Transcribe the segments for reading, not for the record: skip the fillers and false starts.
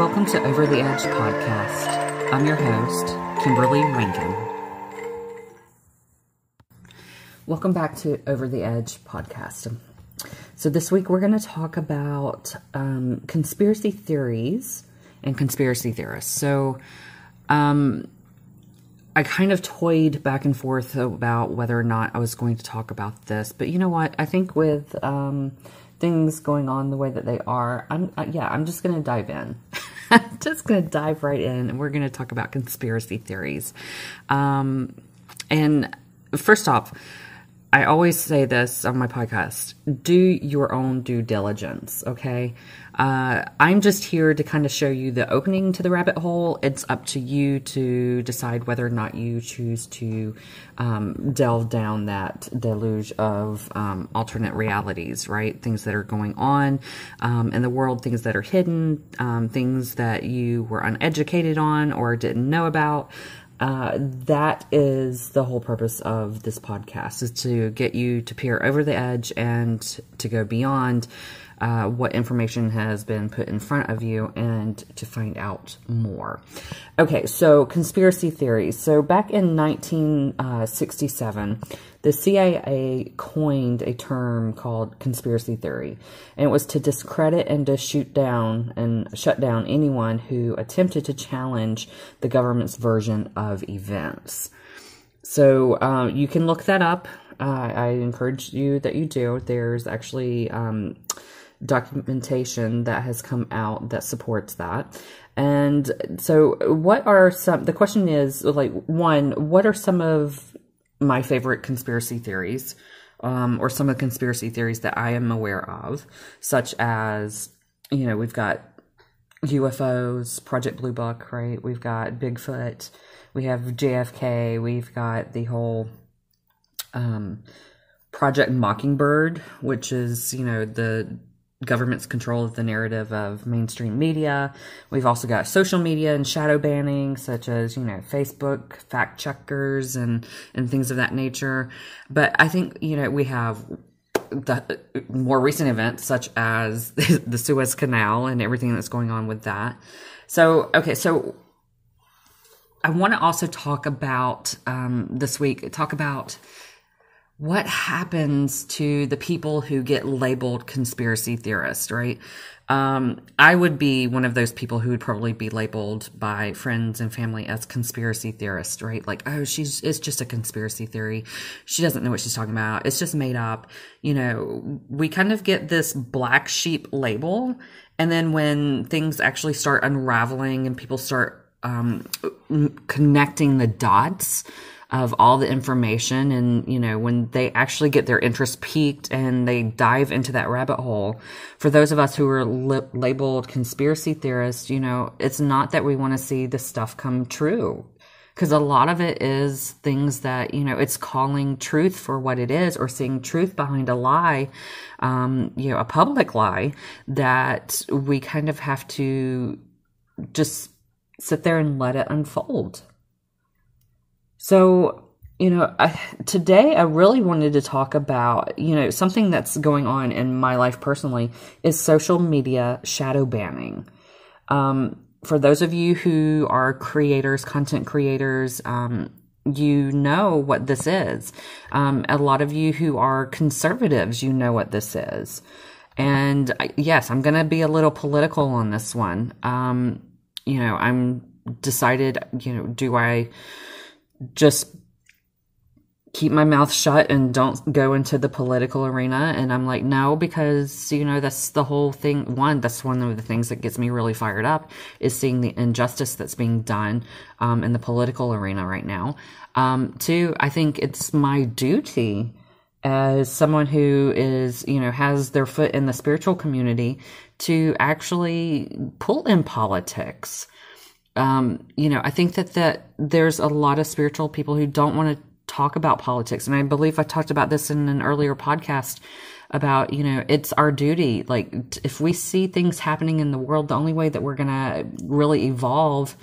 Welcome to Over the Edge podcast. I'm your host, Kimberly Rankin. Welcome back to Over the Edge podcast. So this week we're going to talk about conspiracy theories and conspiracy theorists. So I kind of toyed back and forth about whether or not I was going to talk about this, but you know what? I think with things going on the way that they are, I'm just going to dive in. I'm just going to dive right in, and we're going to talk about conspiracy theories. And first off, I always say this on my podcast: do your own due diligence, okay? I'm just here to kind of show you the opening to the rabbit hole. It's up to you to decide whether or not you choose to delve down that deluge of alternate realities, right? Things that are going on in the world, things that are hidden, things that you were uneducated on or didn't know about. That is the whole purpose of this podcast, is to get you to peer over the edge and to go beyond what information has been put in front of you and to find out more. Okay, so conspiracy theories. So back in 1967, the CIA coined a term called conspiracy theory, and it was to discredit and to shut down anyone who attempted to challenge the government's version of events. So you can look that up. I encourage you that you do. There's actually documentation that has come out that supports that. And so the question is, like, one, what are some of my favorite conspiracy theories, or some of the conspiracy theories that I am aware of, such as, we've got UFOs, Project Blue Book, right? We've got Bigfoot, we have JFK, we've got the whole Project Mockingbird, which is, the government's control of the narrative of mainstream media. We've also got social media and shadow banning, such as, Facebook, fact checkers and things of that nature. But I think, we have the more recent events, such as the Suez Canal and everything that's going on with that. So, okay, so I want to also talk about, this week, what happens to the people who get labeled conspiracy theorists, right? I would be one of those people who would probably be labeled by friends and family as conspiracy theorists, right? Like, oh, it's just a conspiracy theory. She doesn't know what she's talking about. It's just made up. We kind of get this black sheep label. And then when things actually start unraveling and people start connecting the dots of all the information, and, when they actually get their interest piqued and they dive into that rabbit hole, for those of us who are labeled conspiracy theorists, it's not that we want to see this stuff come true, because a lot of it is things that, it's calling truth for what it is, or seeing truth behind a lie, a public lie, that we kind of have to just sit there and let it unfold. So, today I really wanted to talk about, something that's going on in my life personally is social media shadow banning. For those of you who are creators, content creators, you know what this is. A lot of you who are conservatives, you know what this is. And yes, I'm going to be a little political on this one. I'm decided, do I just keep my mouth shut and don't go into the political arena? And I'm like, no, because, that's the whole thing. That's one of the things that gets me really fired up, is seeing the injustice that's being done in the political arena right now. Two, I think it's my duty as someone who is, has their foot in the spiritual community to actually pull in politics. I think that there's a lot of spiritual people who don't want to talk about politics. And I believe I talked about this in an earlier podcast about, it's our duty. Like, if we see things happening in the world, the only way that we're going to really evolve,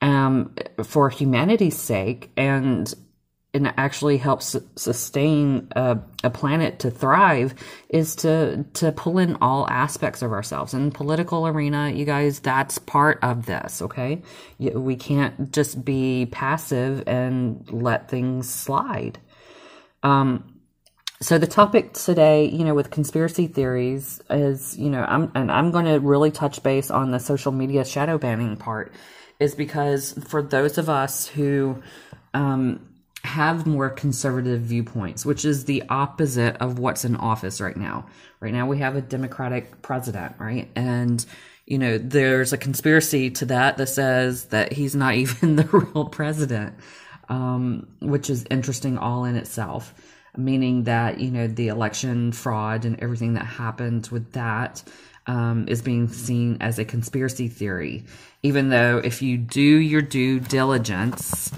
for humanity's sake, and and it actually helps sustain a planet to thrive, is to pull in all aspects of ourselves. And political arena, you guys, that's part of this, okay? We can't just be passive and let things slide. So the topic today, with conspiracy theories is, I'm going to really touch base on the social media shadow banning part, is because for those of us who have more conservative viewpoints, which is the opposite of what's in office right now. Right now we have a Democratic president, right? And, there's a conspiracy to that says that he's not even the real president, which is interesting all in itself. Meaning that, the election fraud and everything that happened with that is being seen as a conspiracy theory. Even though if you do your due diligence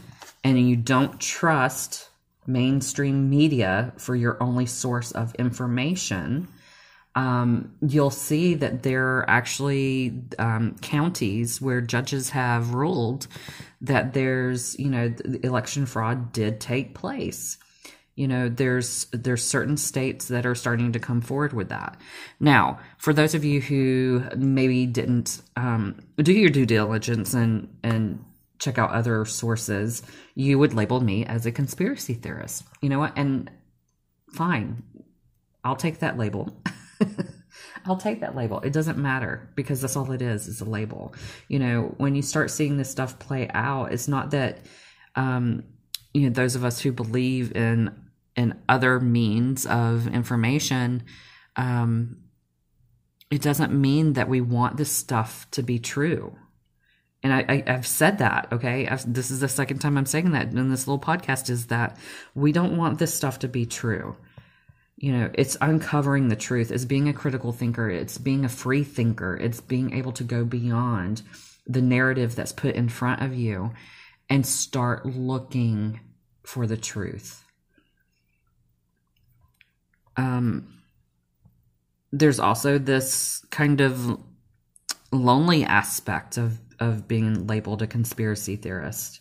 and you don't trust mainstream media for your only source of information, you'll see that there are actually counties where judges have ruled that there's, the election fraud did take place. There's certain states that are starting to come forward with that. Now, for those of you who maybe didn't do your due diligence and check out other sources, you would label me as a conspiracy theorist. You know what? And fine, I'll take that label. I'll take that label. It doesn't matter, because that's all it is a label. When you start seeing this stuff play out, it's not that, those of us who believe in other means of information, it doesn't mean that we want this stuff to be true. And I've said that, okay? This is the second time I'm saying that in this little podcast, is that we don't want this stuff to be true. It's uncovering the truth. It's being a critical thinker. It's being a free thinker. It's being able to go beyond the narrative that's put in front of you and start looking for the truth. There's also this kind of lonely aspect of being labeled a conspiracy theorist.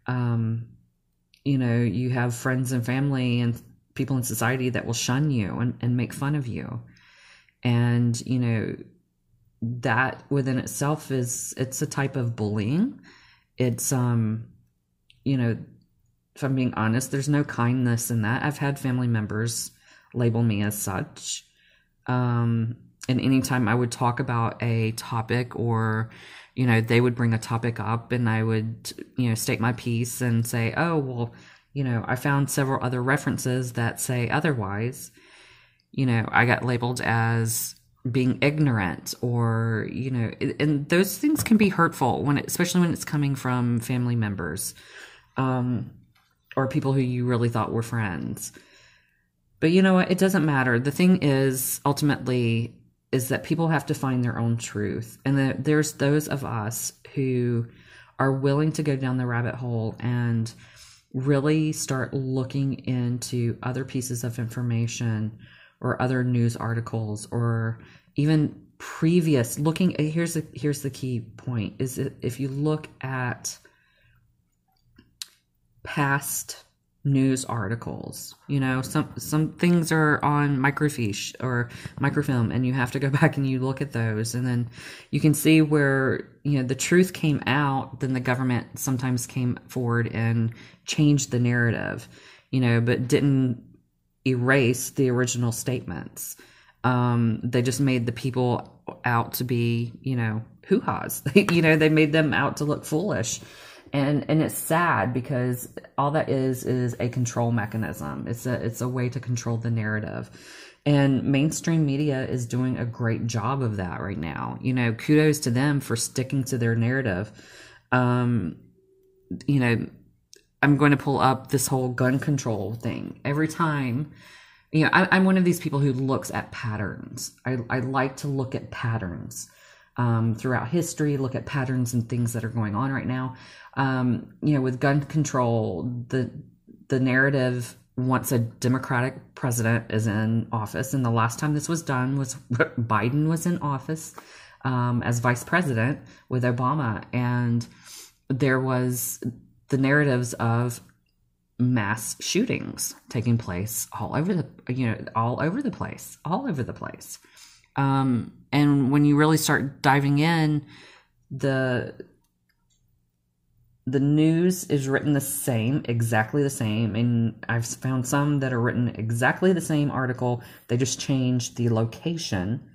You have friends and family and people in society that will shun you and make fun of you. And, that within itself it's a type of bullying. It's, if I'm being honest, there's no kindness in that. I've had family members label me as such. And anytime I would talk about a topic, or, they would bring a topic up, and I would, state my piece and say, oh, well, I found several other references that say otherwise. I got labeled as being ignorant, or, and those things can be hurtful especially when it's coming from family members, or people who you really thought were friends. But you know what? It doesn't matter. The thing is, ultimately, is that people have to find their own truth. And that there's those of us who are willing to go down the rabbit hole and really start looking into other pieces of information or other news articles, or even previous looking. Here's the key point, is that if you look at past news articles, some things are on microfiche or microfilm, and you have to go back and you look at those, and then you can see where the truth came out. Then the government sometimes came forward and changed the narrative, but didn't erase the original statements. They just made the people out to be hoo-haws. They made them out to look foolish. And it's sad, because all that is a control mechanism. It's a way to control the narrative. And mainstream media is doing a great job of that right now. Kudos to them for sticking to their narrative. I'm going to pull up this whole gun control thing. Every time, I'm one of these people who looks at patterns. I like to look at patterns throughout history, look at patterns and things that are going on right now. With gun control, the narrative, once a Democratic president is in office, and the last time this was done was Biden was in office as vice president with Obama, and there was the narratives of mass shootings taking place all over the place. And when you really start diving in, the news is written exactly the same. And I've found some that are written exactly the same article. They just change the location,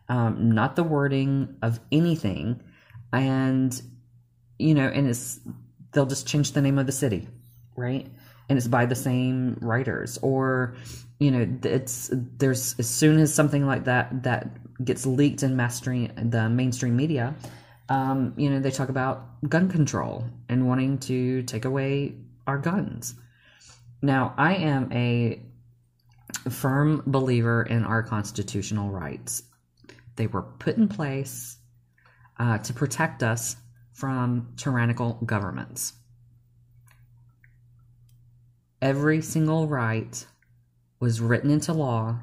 not the wording of anything. And, they'll just change the name of the city, right? And it's by the same writers. Or, there's as soon as something like that gets leaked in the mainstream media, they talk about gun control and wanting to take away our guns. Now, I am a firm believer in our constitutional rights. They were put in place to protect us from tyrannical governments. Every single right was written into law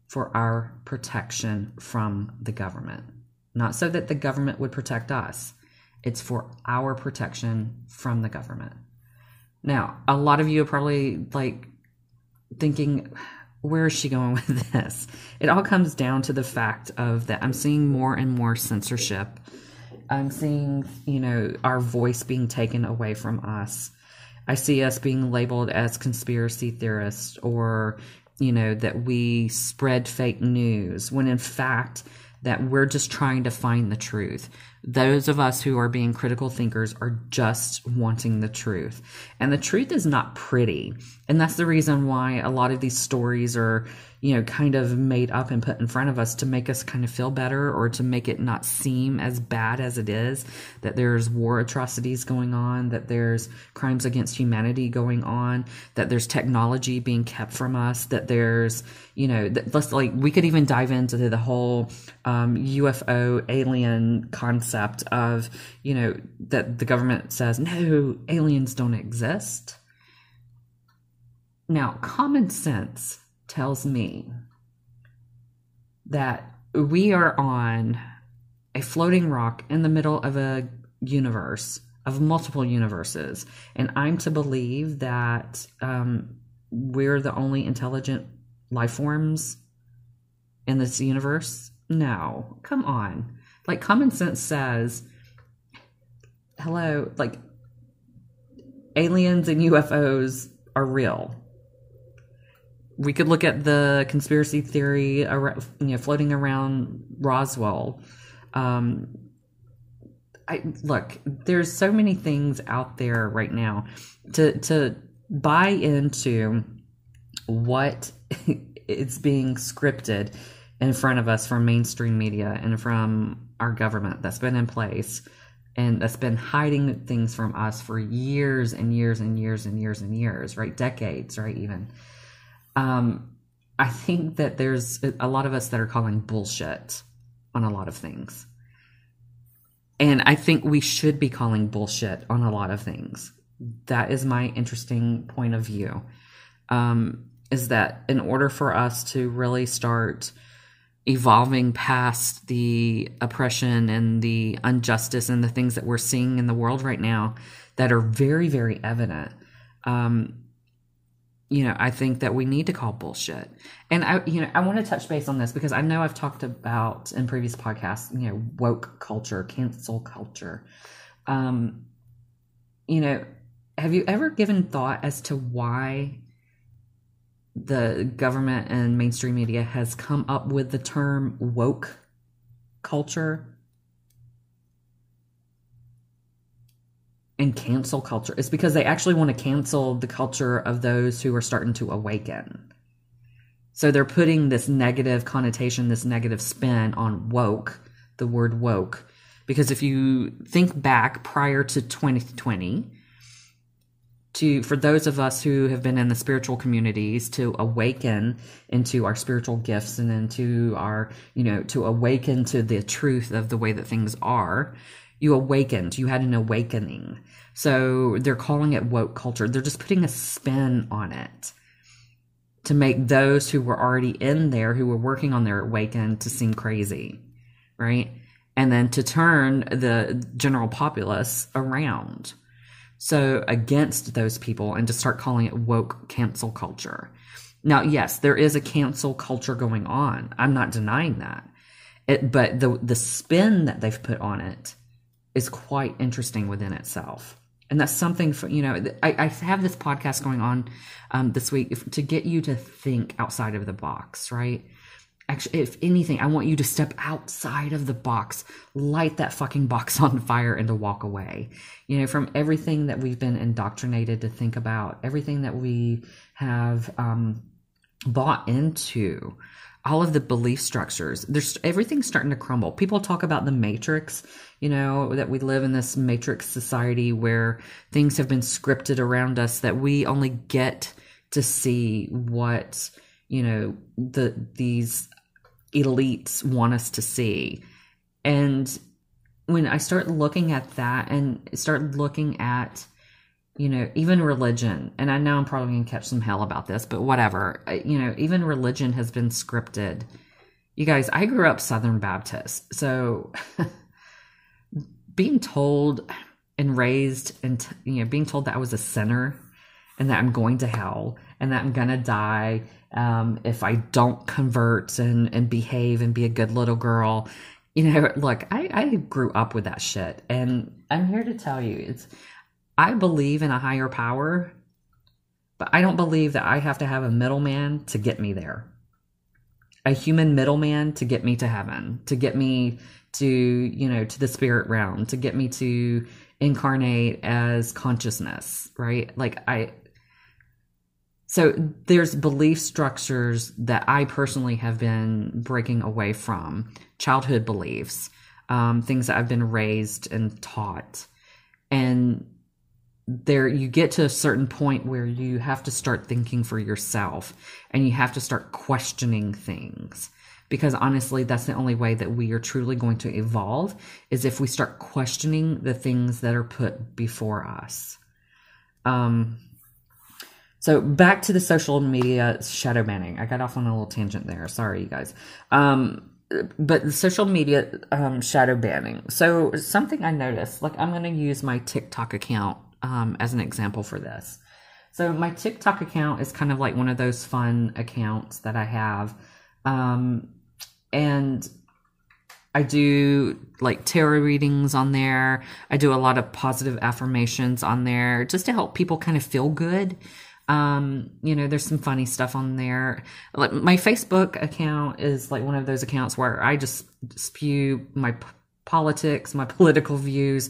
for our protection from the government. Not so that the government would protect us. It's for our protection from the government. Now, a lot of you are probably thinking, where is she going with this? It all comes down to the fact of that I'm seeing more and more censorship. I'm seeing, our voice being taken away from us. I see us being labeled as conspiracy theorists, or, that we spread fake news, when in fact that we're just trying to find the truth. Those of us who are being critical thinkers are just wanting the truth. And the truth is not pretty. And that's the reason why a lot of these stories are, kind of made up and put in front of us to make us kind of feel better, or to make it not seem as bad as it is, that there's war atrocities going on, that there's crimes against humanity going on, that there's technology being kept from us, that there's, we could even dive into the whole UFO alien concept of, that the government says, no, aliens don't exist. Now, common sense tells me that we are on a floating rock in the middle of a universe of multiple universes. And I'm to believe that we're the only intelligent life forms in this universe? No, come on. Common sense says, hello, aliens and UFOs are real. We could look at the conspiracy theory, floating around Roswell. There's so many things out there right now to buy into what is being scripted in front of us from mainstream media and from our government that's been in place and that's been hiding things from us for years and years and years and years and years, right? Decades, right? Even. I think that there's a lot of us that are calling bullshit on a lot of things. And I think we should be calling bullshit on a lot of things. That is my interesting point of view. Is that in order for us to really start evolving past the oppression and the injustice and the things that we're seeing in the world right now that are very, very evident, I think that we need to call bullshit. And I want to touch base on this because I know I've talked about in previous podcasts, woke culture, cancel culture. Have you ever given thought as to why the government and mainstream media has come up with the term woke culture and cancel culture? It's because they actually want to cancel the culture of those who are starting to awaken. So they're putting this negative connotation, this negative spin on woke, the word woke. Because if you think back prior to 2020, for those of us who have been in the spiritual communities to awaken into our spiritual gifts and into our, to awaken to the truth of the way that things are, you awakened, you had an awakening. So they're calling it woke culture. They're just putting a spin on it to make those who were already in there, who were working on their awaken, to seem crazy, right? And then to turn the general populace around. so against those people and to start calling it woke cancel culture. Now, yes, there is a cancel culture going on. I'm not denying that. But the spin that they've put on it is quite interesting within itself. And that's something for, I have this podcast going on this week to get you to think outside of the box, right? Actually, if anything, I want you to step outside of the box, light that fucking box on fire, and to walk away. From everything that we've been indoctrinated to think about, everything that we have bought into, all of the belief structures, everything's starting to crumble. People talk about the matrix, that we live in this matrix society where things have been scripted around us, that we only get to see what, these elites want us to see. And when I start looking at that and start looking at, even religion, and I know I'm probably going to catch some hell about this, but whatever, even religion has been scripted. You guys, I grew up Southern Baptist, so being told and raised and, being told that I was a sinner and that I'm going to hell and that I'm going to die if I don't convert and behave and be a good little girl. Look, I grew up with that shit. And I'm here to tell you, I believe in a higher power, but I don't believe that I have to have a middleman to get me there. A human middleman to get me to heaven, to get me to, to the spirit realm, to get me to incarnate as consciousness, right? So there's belief structures that I personally have been breaking away from, childhood beliefs, things that I've been raised and taught. And there, you get to a certain point where you have to start thinking for yourself and you have to start questioning things. Because honestly, that's the only way that we are truly going to evolve, is if we start questioning the things that are put before us. So back to the social media shadow banning. I got off on a little tangent there. Sorry, you guys. But the social media shadow banning. So something I noticed, I'm going to use my TikTok account as an example for this. So my TikTok account is kind of like one of those fun accounts that I have. And I do tarot readings on there. I do a lot of positive affirmations on there just to help people kind of feel good. There's some funny stuff on there. My Facebook account is one of those accounts where I just spew my politics, my political views.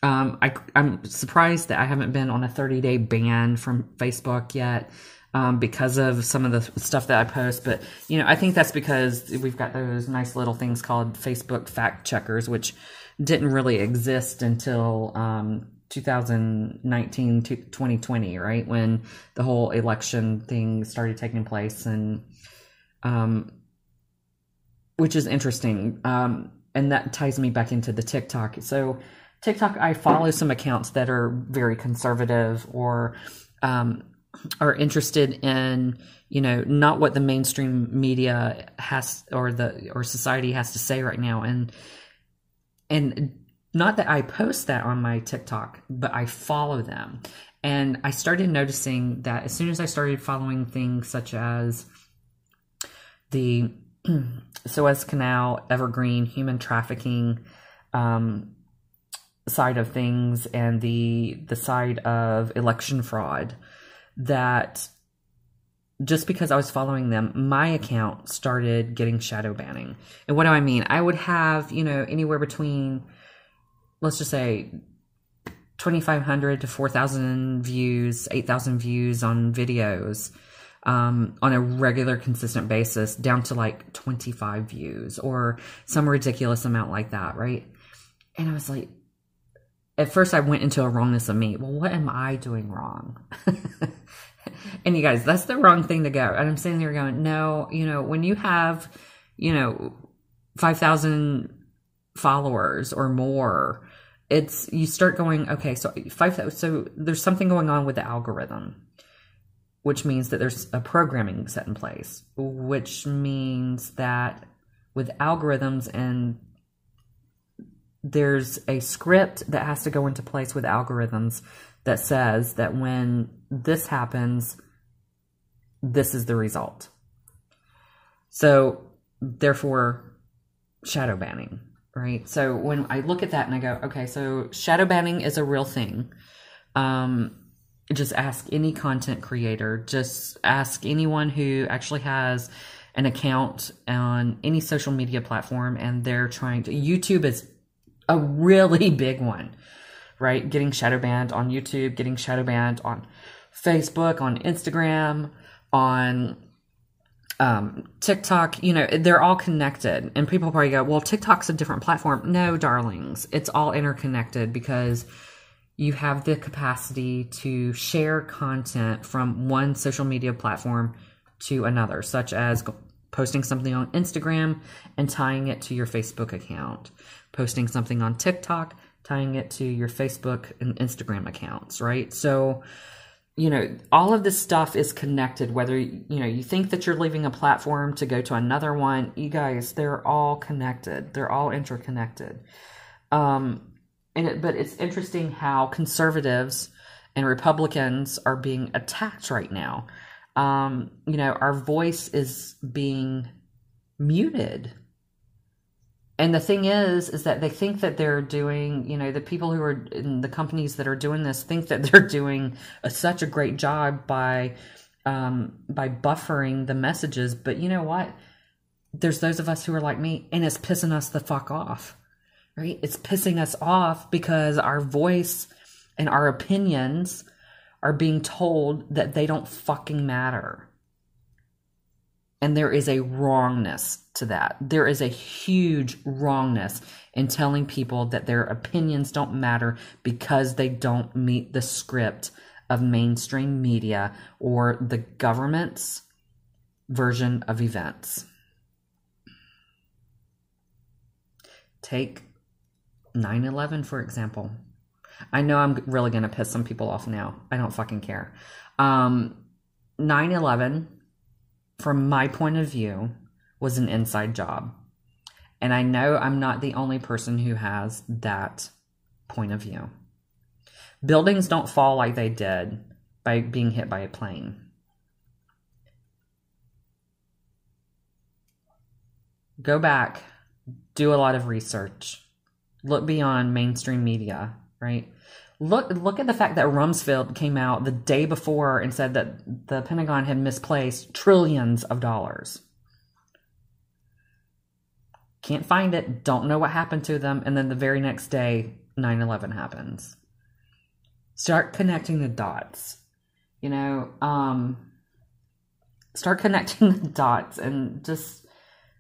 I'm surprised that I haven't been on a 30-day ban from Facebook yet. Because of some of the stuff that I post. But, I think that's because we've got those nice little things called Facebook fact checkers, which didn't really exist until 2019 to 2020, right? When the whole election thing started taking place, and which is interesting. And that ties me back into the TikTok. So TikTok, I follow some accounts that are very conservative or are interested in, not what the mainstream media has or society has to say right now. And not that I post that on my TikTok, but I follow them. And I started noticing that as soon as I started following things such as the Suez Canal, Evergreen, human trafficking side of things, and the side of election fraud, that just because I was following them, my account started getting shadow banning. And what do I mean? I would have, anywhere between, let's just say, 2,500 to 4,000 views, 8,000 views on videos on a regular, consistent basis, down to 25 views or some ridiculous amount like that, right? And I was like, at first I went into a wrongness of me. Well, what am I doing wrong? And you guys, that's the wrong thing to go. And I'm sitting there going, no, when you have, 5,000 followers or more, you start going, okay, so 5,000, so there's something going on with the algorithm, which means that there's a programming set in place, which means that with algorithms, and there's a script that has to go into place with algorithms that says that when this happens, this is the result. So therefore, shadow banning, right? So when I look at that and I go, okay, so shadow banning is a real thing. Just ask any content creator, just ask anyone who actually has an account on any social media platform and they're trying to, YouTube is a really big one, right? Getting shadow banned on YouTube, getting shadow banned on Facebook, on Instagram, on TikTok, you know, they're all connected. And people probably go, well, TikTok's a different platform. No, darlings, it's all interconnected because you have the capacity to share content from one social media platform to another, such as posting something on Instagram and tying it to your Facebook account, posting something on TikTok, tying it to your Facebook and Instagram accounts, right? So, you know, all of this stuff is connected, whether, you know, you think that you're leaving a platform to go to another one, you guys, they're all connected. They're all interconnected. But it's interesting how conservatives and Republicans are being attacked right now. You know, our voice is being muted. And the thing is that they think that they're doing, you know, the people who are in the companies that are doing this think that they're doing such a great job by buffering the messages. But you know what? There's those of us who are like me, and it's pissing us the fuck off, right? It's pissing us off because our voice and our opinions are being told that they don't fucking matter. And there is a wrongness to that. There is a huge wrongness in telling people that their opinions don't matter because they don't meet the script of mainstream media or the government's version of events. Take 9/11, for example. I know I'm really going to piss some people off now. I don't fucking care. 9/11, from my point of view, was an inside job. And I know I'm not the only person who has that point of view. Buildings don't fall like they did by being hit by a plane. Go back, do a lot of research. Look beyond mainstream media, right? Look at the fact that Rumsfeld came out the day before and said that the Pentagon had misplaced trillions of dollars. Can't find it, don't know what happened to them, and then the very next day, 9/11 happens. Start connecting the dots, you know, start connecting the dots and just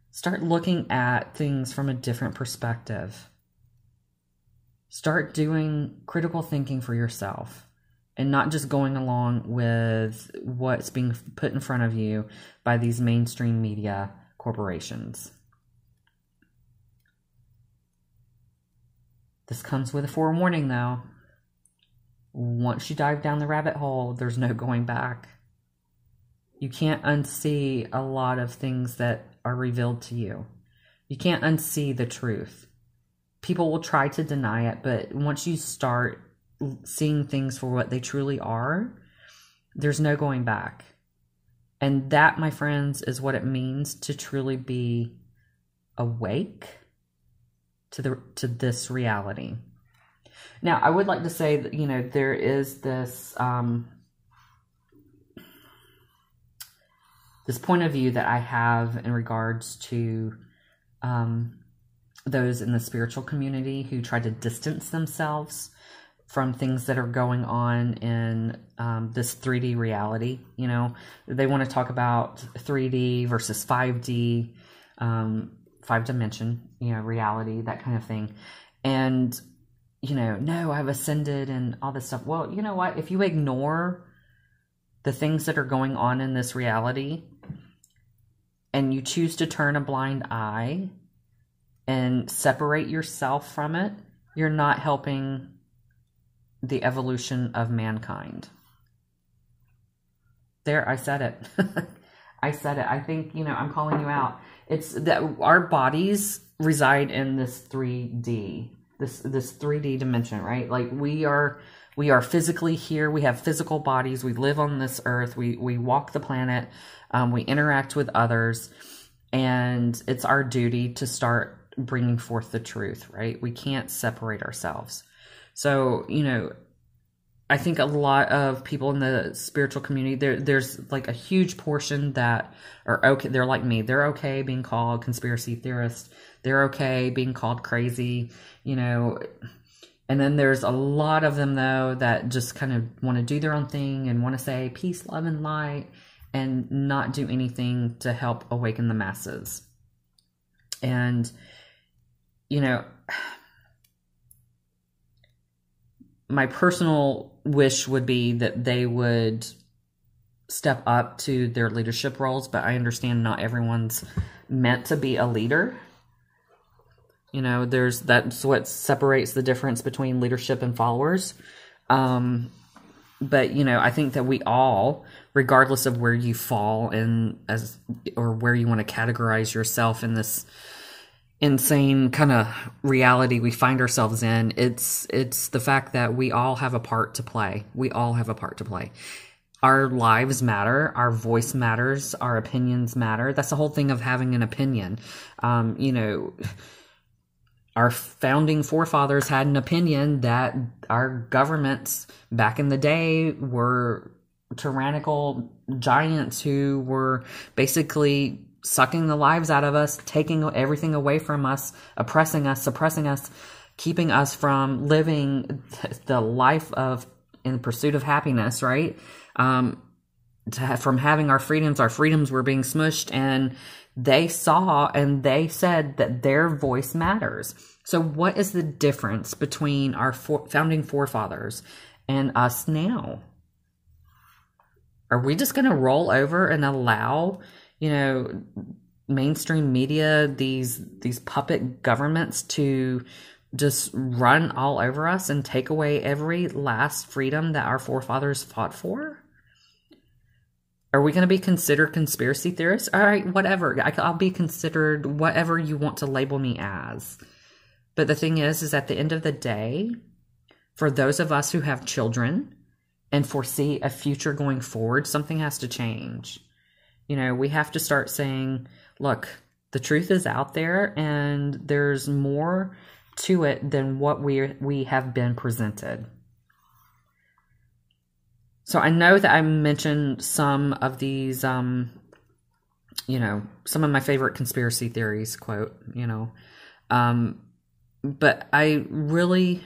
start looking at things from a different perspective. Start doing critical thinking for yourself and not just going along with what's being put in front of you by these mainstream media corporations. This comes with a forewarning, though. Once you dive down the rabbit hole, there's no going back. You can't unsee a lot of things that are revealed to you. You can't unsee the truth. People will try to deny it, but once you start seeing things for what they truly are, there's no going back. And that, my friends, is what it means to truly be awake to this reality. Now, I would like to say that, you know, there is this this point of view that I have in regards to those in the spiritual community who try to distance themselves from things that are going on in this 3D reality. You know, they want to talk about 3D versus 5D, 5-dimension, you know, reality, that kind of thing. And, you know, no, I've ascended and all this stuff. Well, you know what? If you ignore the things that are going on in this reality and you choose to turn a blind eye and separate yourself from it, you're not helping the evolution of mankind. There, I said it. I said it. I think, you know, I'm calling you out. It's that our bodies reside in this 3D, this 3D dimension, right? Like we are We are physically here. We have physical bodies. We live on this earth. We walk the planet. We interact with others. And it's our duty to start bringing forth the truth, right? We can't separate ourselves. So, you know, I think a lot of people in the spiritual community, there's like a huge portion that are okay. They're like me. They're okay being called conspiracy theorists. They're okay being called crazy, you know. And then there's a lot of them, though, that just kind of want to do their own thing and want to say peace, love, and light and not do anything to help awaken the masses. And, you know, my personal wish would be that they would step up to their leadership roles, but I understand not everyone's meant to be a leader. You know, that's what separates the difference between leadership and followers. But, you know, I think that we all, regardless of where you fall in or where you want to categorize yourself in this insane kind of reality we find ourselves in, it's the fact that we all have a part to play. We all have a part to play. Our lives matter. Our voice matters. Our opinions matter. That's the whole thing of having an opinion. You know, our founding forefathers had an opinion that our governments back in the day were tyrannical giants who were basically sucking the lives out of us, taking everything away from us, oppressing us, suppressing us, keeping us from living the life in pursuit of happiness, right? From having our freedoms were being smushed, and they saw and they said that their voice matters. So what is the difference between our founding forefathers and us now? Are we just going to roll over and allow, you know, mainstream media, these puppet governments to just run all over us and take away every last freedom that our forefathers fought for? Are we going to be considered conspiracy theorists? All right, whatever. I'll be considered whatever you want to label me as. But the thing is at the end of the day, for those of us who have children and foresee a future going forward, something has to change. You know, we have to start saying, look, the truth is out there and there's more to it than what we have been presented. So I know that I mentioned some of these, you know, some of my favorite conspiracy theories, quote, you know, but I really,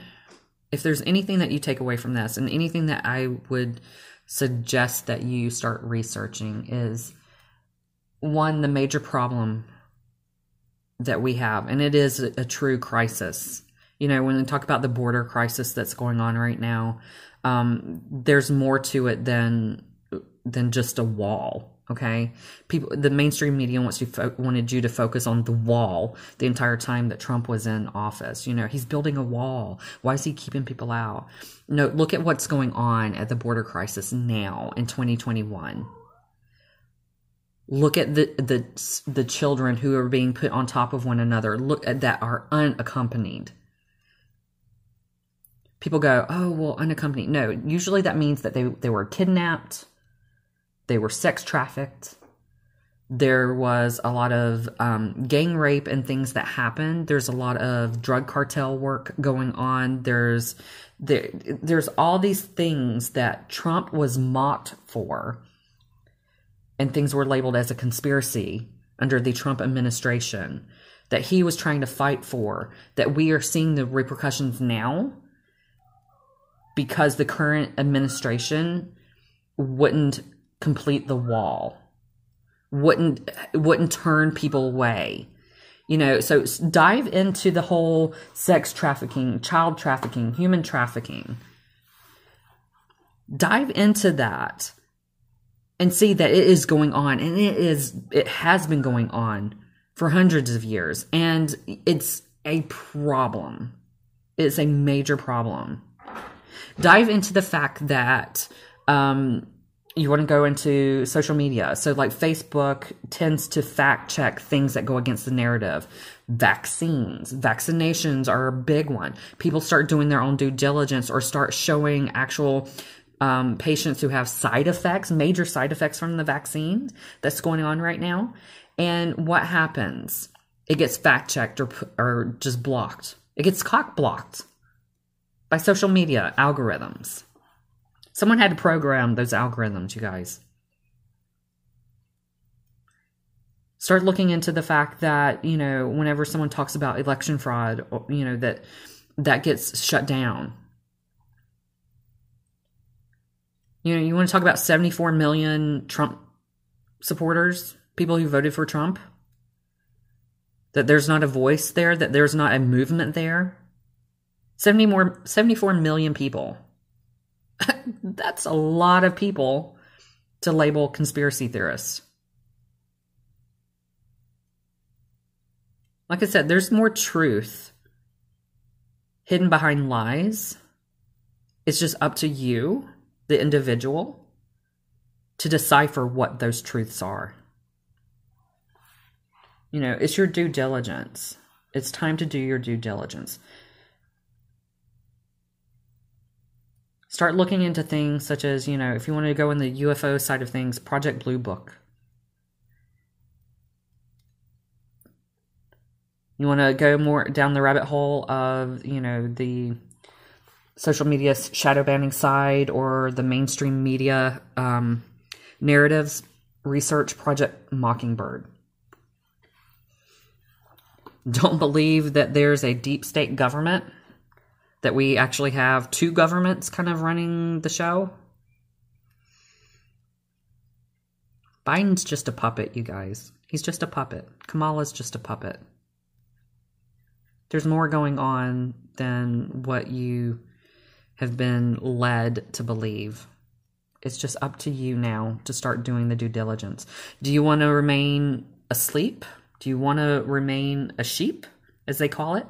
if there's anything that you take away from this and anything that I would suggest that you start researching is, one, the major problem that we have, and it is a true crisis. You know, when we talk about the border crisis that's going on right now, there's more to it than just a wall. Okay, the mainstream media wanted you to focus on the wall the entire time that Trump was in office. You know, he's building a wall. Why is he keeping people out? No, look at what's going on at the border crisis now in 2021. Look at the children who are being put on top of one another. Look at that are unaccompanied. People go, oh, well, unaccompanied. No, usually that means that they were kidnapped. They were sex trafficked. There was a lot of gang rape and things that happened. There's a lot of drug cartel work going on. There's all these things that Trump was mocked for, and things were labeled as a conspiracy under the Trump administration that he was trying to fight for, that we are seeing the repercussions now because the current administration wouldn't complete the wall, wouldn't turn people away. You know, so dive into the whole sex trafficking, child trafficking, human trafficking. Dive into that and see that it is going on, and it has been going on for hundreds of years, and it's a problem. It's a major problem. Dive into the fact that you want to go into social media. So like Facebook tends to fact check things that go against the narrative. Vaccinations are a big one. People start doing their own due diligence or start showing actual patients who have side effects, major side effects from the vaccine that's going on right now. And what happens? It gets fact checked or just blocked. It gets cock blocked by social media algorithms. Someone had to program those algorithms, you guys. Start looking into the fact that, you know, whenever someone talks about election fraud, you know, that gets shut down. You know, you want to talk about 74 million Trump supporters, people who voted for Trump? That there's not a voice there, that there's not a movement there? 74 million people. That's a lot of people to label conspiracy theorists. Like I said, there's more truth hidden behind lies. It's just up to you, the individual, to decipher what those truths are. You know, it's your due diligence. It's time to do your due diligence. Start looking into things such as, you know, if you want to go in the UFO side of things, Project Blue Book. You want to go more down the rabbit hole of, you know, the social media shadow banning side or the mainstream media narratives, research Project Mockingbird. Don't believe that there's a deep state government, that we actually have two governments kind of running the show. Biden's just a puppet, you guys. He's just a puppet. Kamala's just a puppet. There's more going on than what you have been led to believe. It's just up to you now to start doing the due diligence. Do you want to remain asleep? Do you want to remain a sheep, as they call it?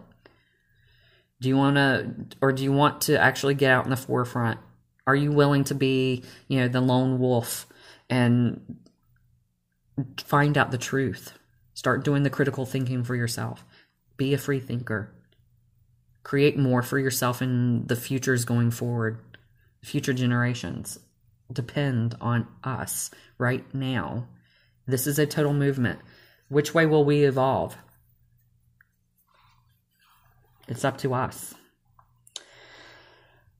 Do you want to actually get out in the forefront? Are you willing to be, you know, the lone wolf and find out the truth? Start doing the critical thinking for yourself. Be a free thinker. Create more for yourself and the futures going forward. Future generations depend on us right now. This is a total movement. Which way will we evolve? It's up to us.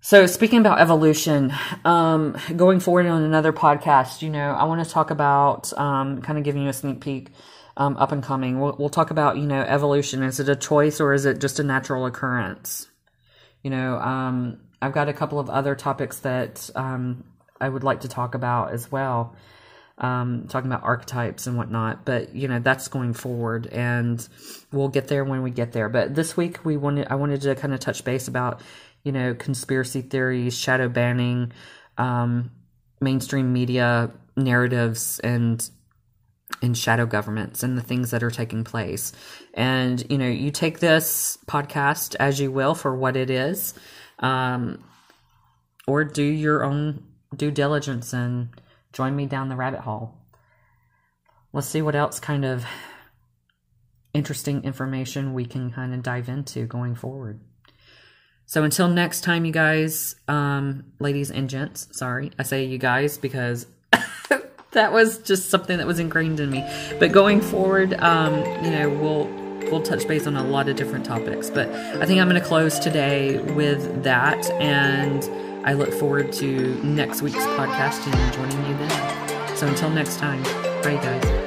So speaking about evolution, going forward on another podcast, you know, I want to talk about kind of giving you a sneak peek up and coming. We'll talk about, you know, evolution. Is it a choice or is it just a natural occurrence? You know, I've got a couple of other topics that I would like to talk about as well. Talking about archetypes and whatnot, but you know, that's going forward and we'll get there when we get there. But this week I wanted to kind of touch base about, you know, conspiracy theories, shadow banning, mainstream media narratives and shadow governments and the things that are taking place. And, you know, you take this podcast as you will for what it is, or do your own due diligence and join me down the rabbit hole. Let's see what else kind of interesting information we can kind of dive into going forward. So until next time, you guys, ladies and gents, sorry, I say you guys because that was just something that was ingrained in me. But going forward, you know, we'll touch base on a lot of different topics. But I think I'm going to close today with that, and I look forward to next week's podcast and joining you then. So until next time, bye guys.